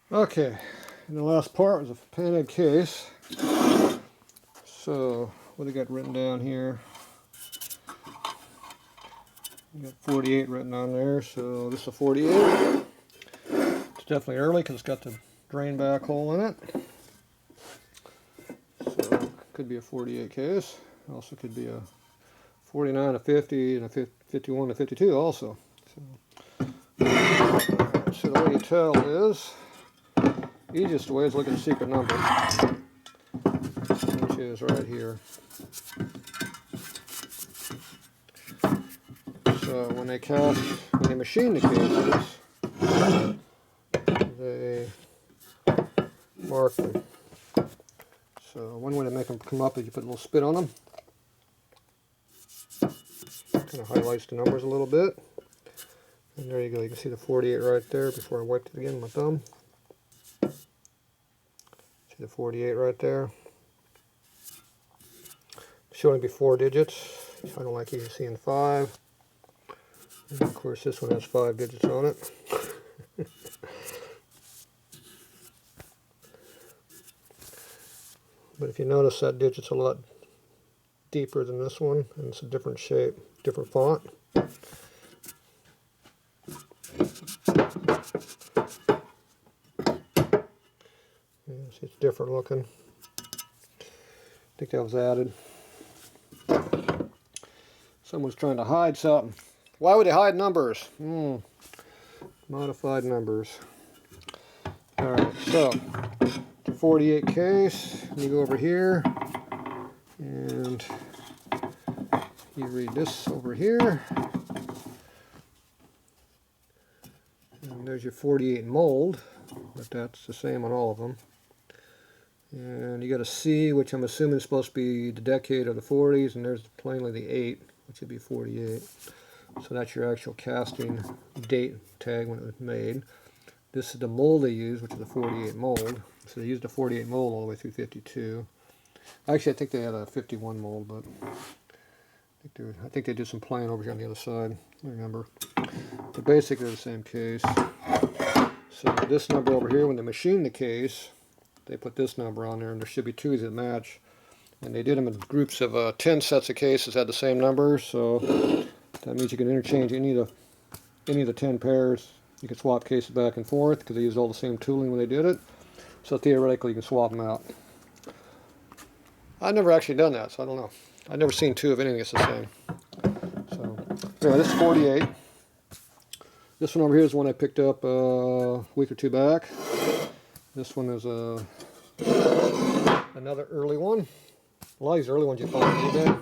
Okay, and the last part was a panhead case. So what do we got written down here? We got 48 written on there, so this is a 48. It's definitely early because it's got the drain back hole in it. So it could be a 48 case. Also could be a 49, a 50, and a 51 to 52 also. So the way you tell is, easiest way is look at the secret number, which is right here. So when they machine the cases, they mark them. So one way to make them come up is you put a little spit on them. Kind of highlights the numbers a little bit. And there you go, you can see the 48 right there before I wiped it again with my thumb. See the 48 right there. Should only be 4 digits, so I don't like even seeing 5. And of course this one has 5 digits on it. But if you notice, that digit's a lot deeper than this one, and it's a different shape, different font. Yeah, see, it's different looking. I think that was added. Someone's trying to hide something. Why would they hide numbers? Modified numbers. Alright, so 48 case, you go over here and you read this over here, and there's your 48 mold, but that's the same on all of them. And you got a C, which I'm assuming is supposed to be the decade of the 40s, and there's plainly the 8, which would be 48. So that's your actual casting date tag when it was made. This is the mold they use, which is the 48 mold. So they used the 48 mold all the way through 52. Actually, I think they had a 51 mold, but I think they did some playing over here on the other side. I remember. But basically the same case. So this number over here, when they machine the case, they put this number on there, and there should be 2s that match. And they did them in groups of 10 sets of cases had the same number, so that means you can interchange any of the 10 pairs. You can swap cases back and forth because they used all the same tooling when they did it. So theoretically, you can swap them out. I've never actually done that, so I don't know. I've never seen 2 of anything that's the same. So anyway, this is 48. This one over here is one I picked up a week or 2 back. This one is another early one. A lot of these early ones you find on eBay.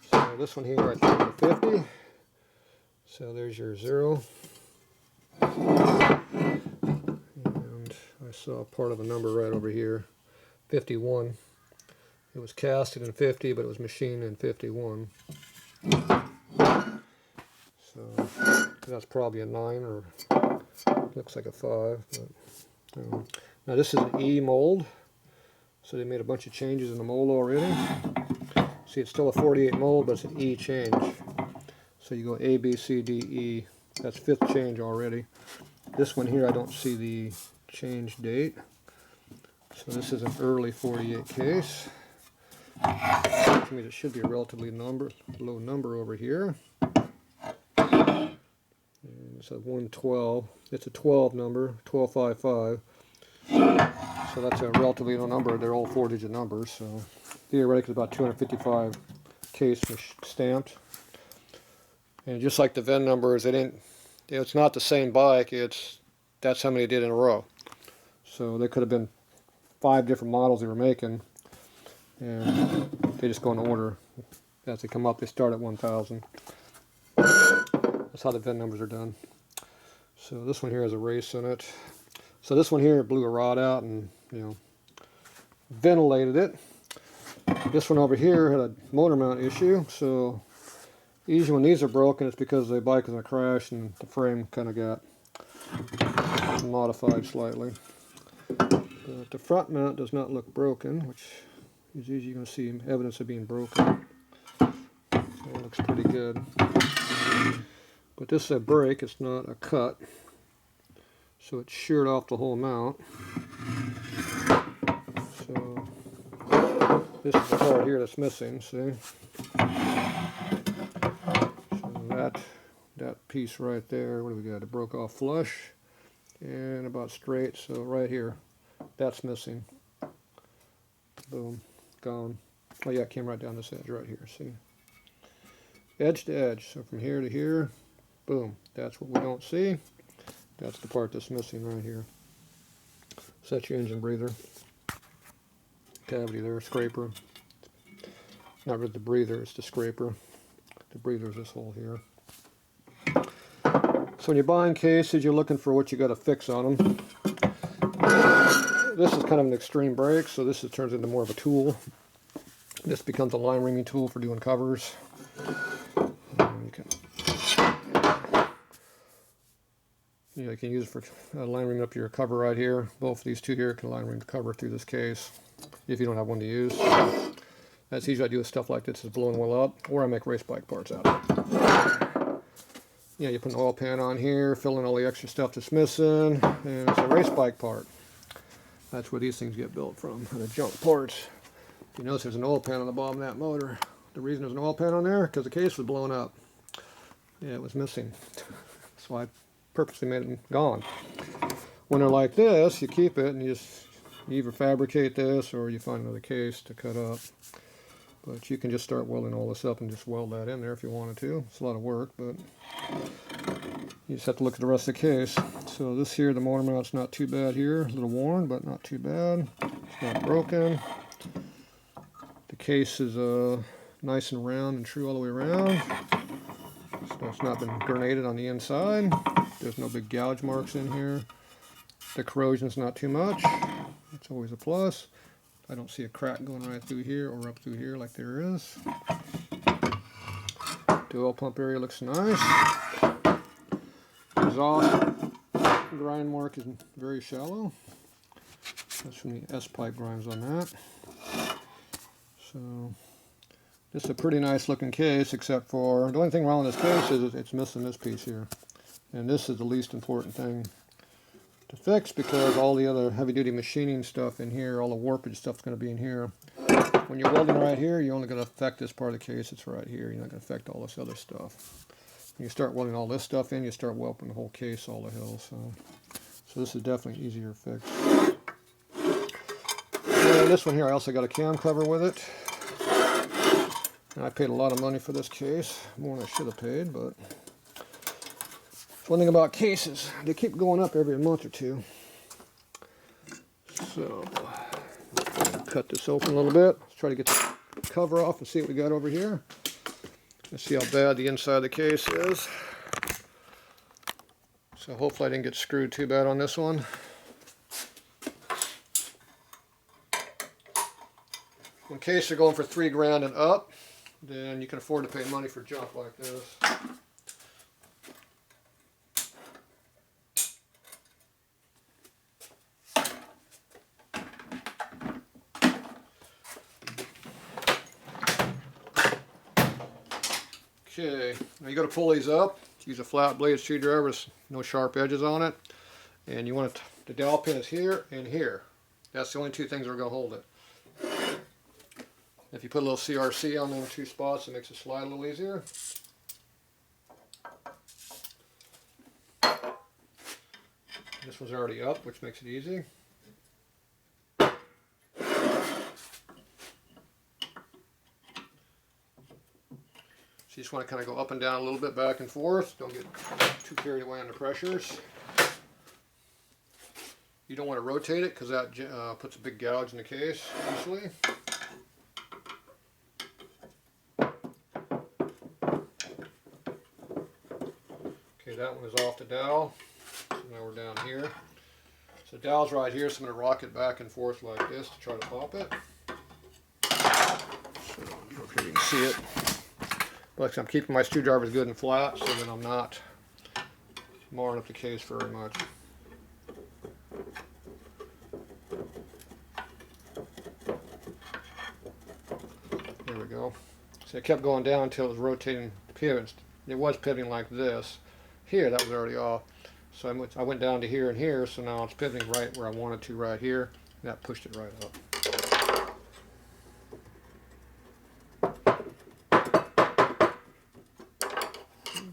So this one here I think is 50. So there's your 0. And I saw part of a number right over here, 51. It was casted in 50, but it was machined in 51. So that's probably a 9, or looks like a 5. But, now this is an E mold. So they made a bunch of changes in the mold already. See, it's still a 48 mold, but it's an E change. So you go A, B, C, D, E. That's 5th change already. This one here, I don't see the change date. So this is an early 48 case. Which means it should be a relatively low number over here. And it's a 112. It's a 12 number, 1255. So that's a relatively low number. They're all 4-digit numbers. So theoretically, about 255 case stamped. And just like the VIN numbers, it's not the same bike. That's how many they did in a row. So they could have been 5 different models they were making, and they just go in order as they come up. They start at 1,000. That's how the VIN numbers are done. So this one here has a race in it. So this one here blew a rod out and ventilated it. This one over here had a motor mount issue. So usually when these are broken, it's because the bike was in a crash and the frame kind of got modified slightly. But the front mount does not look broken, which is usually going to see evidence of being broken. So it looks pretty good. But this is a break, it's not a cut. So it's sheared off the whole mount. So this is the part here that's missing, see? So that piece right there, what do we got? It broke off flush and about straight, so right here, that's missing. Boom, gone. Oh yeah, it came right down this edge right here, see? Edge to edge, so from here to here, boom, that's what we don't see. That's the part that's missing right here. So that's your engine breather. Cavity there, scraper. Not really the breather, it's the scraper. The breather is this hole here. So when you're buying cases, you're looking for what you got to fix on them. This is kind of an extreme break, so this turns into more of a tool. This becomes a line reaming tool for doing covers. You can use it for line reaming up your cover right here. Both of these two here can line ream the cover through this case if you don't have one to use. That's easy. I do with stuff like this, is blowing well up, or I make race bike parts out of it. Yeah, you put an oil pan on here, fill in all the extra stuff that's missing, and it's a race bike part. That's where these things get built from, the junk parts. You notice there's an oil pan on the bottom of that motor. The reason there's an oil pan on there, because the case was blown up. Yeah, it was missing. So I purposely made it gone. When they're like this, you keep it and you either fabricate this or you find another case to cut up. But you can just start welding all this up and just weld that in there if you wanted to. It's a lot of work, but you just have to look at the rest of the case. So this here, the motor mount's not too bad here. A little worn, but not too bad. It's not broken. The case is nice and round and true all the way around. So it's not been grenaded on the inside. There's no big gouge marks in here. The corrosion's not too much. It's always a plus. I don't see a crack going right through here or up through here like there is. The oil pump area looks nice. Exhaust grind mark is very shallow. That's from the S-pipe grinds on that. So this is a pretty nice looking case, except for the only thing wrong with this case is it's missing this piece here. And this is the least important thing to fix, because all the other heavy-duty machining stuff in here, all the warpage stuff's going to be in here. When you're welding right here, you're only going to affect this part of the case. It's right here. You're not going to affect all this other stuff. When you start welding all this stuff in, you start welding the whole case all the hell. So this is definitely easier to fix. And this one here, I also got a cam cover with it. And I paid a lot of money for this case, more than I should have paid, but one thing about cases, they keep going up every month or two. So, cut this open a little bit. Let's try to get the cover off and see what we got over here. Let's see how bad the inside of the case is. So hopefully I didn't get screwed too bad on this one. In case you're going for $3 grand and up, then you can afford to pay money for junk like this. Okay, now you got to pull these up. Use a flat blade screwdriver with no sharp edges on it. And you want the dowel pin is here and here. That's the only two things that are going to hold it. If you put a little CRC on them two spots, it makes it slide a little easier. This one's already up, which makes it easy. So you just want to kind of go up and down a little bit, back and forth. Don't get too carried away on the pressures. You don't want to rotate it because that puts a big gouge in the case usually. Okay, that one is off the dowel. So now we're down here. So the dowel's right here, so I'm going to rock it back and forth like this to try to pop it. So okay, you can see it. But I'm keeping my screwdrivers good and flat so that I'm not marring up the case very much. There we go. So it kept going down until it was rotating the pivots. It was pivoting like this. Here, that was already off. So I went down to here and here, so now it's pivoting right where I wanted to right here. And that pushed it right up.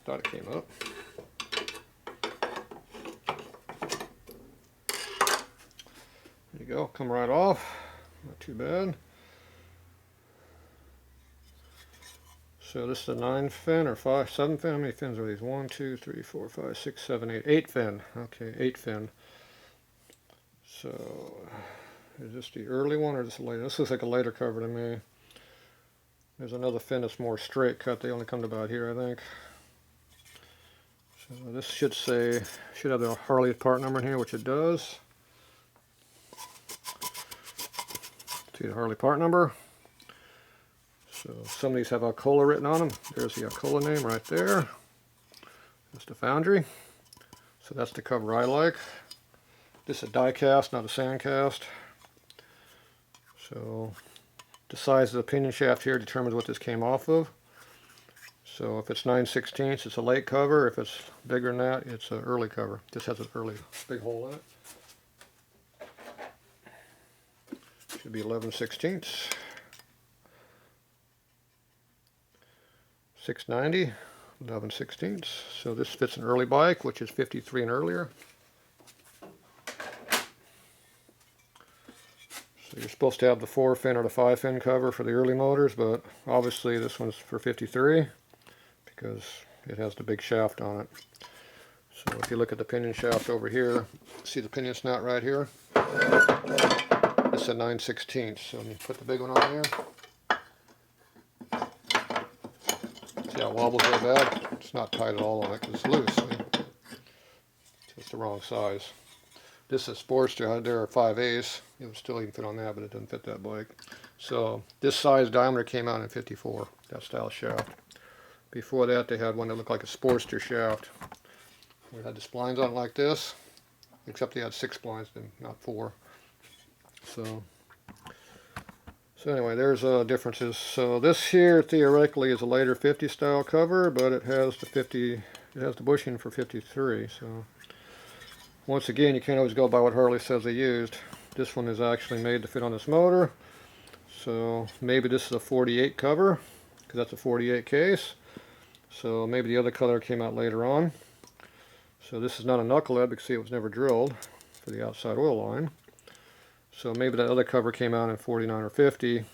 Thought it came up. There you go, come right off. Not too bad. So this is a 9 fin or 7 fin. How many fins are these? 1, 2, 3, 4, 5, 6, 7, 8. 8 fin. Okay, 8 fin. So is this the early one or is this the later? This looks like a later cover to me. There's another fin that's more straight cut. They only come to about here, I think. So this should have the Harley part number in here, which it does. See the Harley part number. So some of these have Alcoa written on them. There's the Alcoa name right there. That's the foundry. So that's the cover I like. This is a die cast, not a sand cast. So the size of the pinion shaft here determines what this came off of. So if it's 9/16, it's a late cover. If it's bigger than that, it's an early cover. This has an early big hole in it. Should be 11/16. 690, 11/16. So this fits an early bike, which is 53 and earlier. So you're supposed to have the 4 fin or the 5 fin cover for the early motors, but obviously this one's for 53 because it has the big shaft on it. So if you look at the pinion shaft over here, see the pinion snout right here? It's a 9/16. So when you put the big one on here, see how it wobbles real bad? It's not tight at all on it because it's loose. See? It's the wrong size. This is Sportster. There are 5/8. It would still even fit on that, but it doesn't fit that bike. So this size diameter came out in 54, that style shaft. Before that, they had one that looked like a Sportster shaft. We had the splines on it like this, except they had 6 splines and not 4. So anyway, there's differences. So this here theoretically is a later 50 style cover, but it has the bushing for 53. So once again, you can't always go by what Harley says they used. This one is actually made to fit on this motor. So maybe this is a 48 cover, because that's a 48 case. So maybe the other color came out later on. So this is not a knucklehead because see it was never drilled for the outside oil line. So maybe that other cover came out in 49 or 50,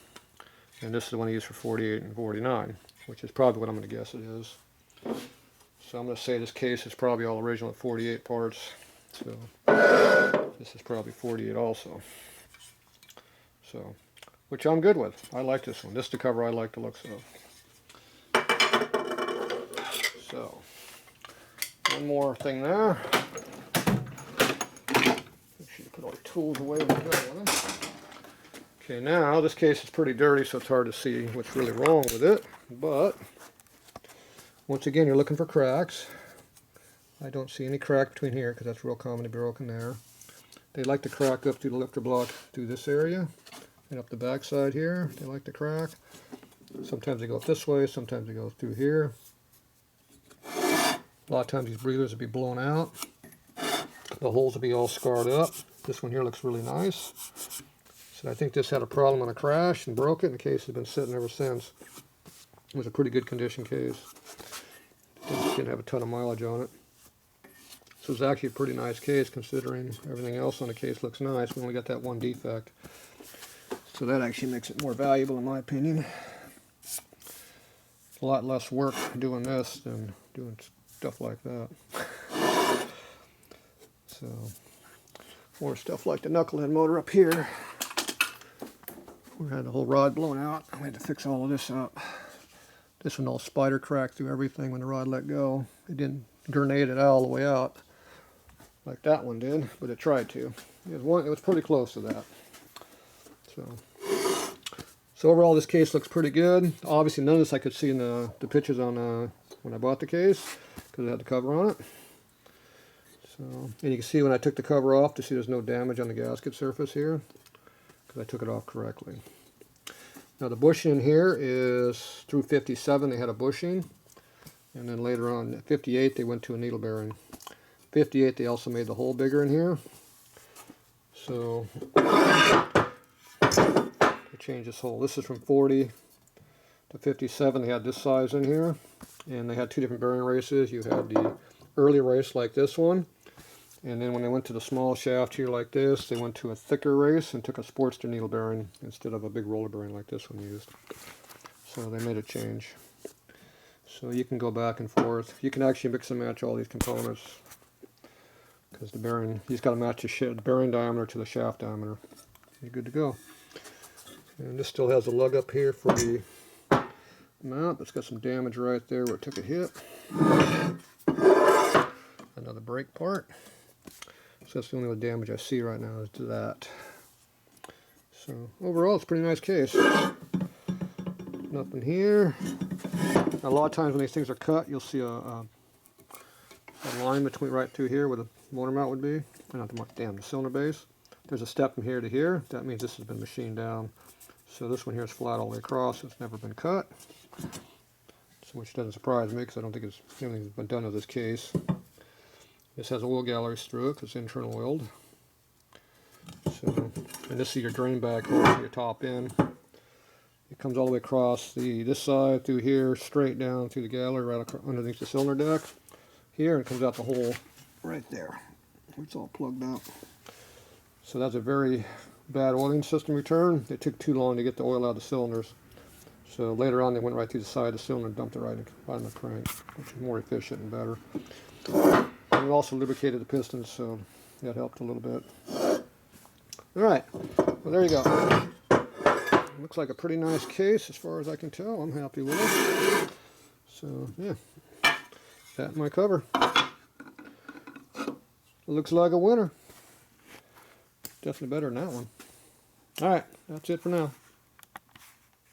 and this is the one I used for 48 and 49, which is probably what I'm going to guess it is. So I'm going to say this case is probably all original at 48 parts. So this is probably 48 also. So, which I'm good with. I like this one. This is the cover I like the looks of. So, one more thing there. Make sure you put all your tools away when you go on it. Okay, now this case is pretty dirty, so it's hard to see what's really wrong with it. But once again, you're looking for cracks. I don't see any crack between here because that's real common to be broken there. They like to crack up through the lifter block through this area and up the back side here. They like to crack. Sometimes they go up this way, sometimes they go through here. A lot of times these breathers will be blown out. The holes will be all scarred up. This one here looks really nice. So I think this had a problem on a crash and broke it, and the case has been sitting ever since. It was a pretty good condition case. Didn't have a ton of mileage on it. So it's actually a pretty nice case considering everything else on the case looks nice. We only got that one defect. So that actually makes it more valuable in my opinion. A lot less work doing this than doing stuff like that. So, more stuff like the knucklehead motor up here. We had the whole rod blown out. I had to fix all of this up. This one all spider cracked through everything when the rod let go. It didn't grenade it all the way out like that one did, but it tried to. It was pretty close to that. So overall, this case looks pretty good. Obviously, none of this I could see in the pictures on when I bought the case because it had the cover on it. So, and you can see when I took the cover off to see there's no damage on the gasket surface here because I took it off correctly. Now the bushing here is through 57 they had a bushing, and then later on at 58 they went to a needle bearing. 58, they also made the hole bigger in here. So they changed this hole. This is from 40 to 57. They had this size in here, and they had two different bearing races. You had the early race like this one, and then when they went to the small shaft here like this, they went to a thicker race and took a Sportster needle bearing instead of a big roller bearing like this one used. So they made a change. So you can go back and forth. You can actually mix and match all these components, because the bearing, you just got to match the bearing diameter to the shaft diameter. You're good to go. And this still has a lug up here for the mount. It's got some damage right there where it took a hit. Another brake part. So that's the only damage I see right now is to that. So overall, it's a pretty nice case. Nothing here. A lot of times when these things are cut, you'll see a line between right through here where the motor mount would be. Not the cylinder base. There's a step from here to here. That means this has been machined down. So this one here is flat all the way across. It's never been cut. So which doesn't surprise me because I don't think anything's been done with this case. This has oil galleries through it because it's internal oiled. So, and this is your drain bag hole for your top end. It comes all the way across this side through here, straight down through the gallery, right underneath the cylinder deck. Here, and it comes out the hole right there. It's all plugged up. So that's a very bad oiling system return. It took too long to get the oil out of the cylinders. So later on, they went right through the side of the cylinder and dumped it right in the crank, which is more efficient and better. And we also lubricated the pistons, so that helped a little bit. All right, well there you go. Looks like a pretty nice case as far as I can tell. I'm happy with it. So yeah, that's my cover. Looks like a winner. Definitely better than that one. All right, that's it for now.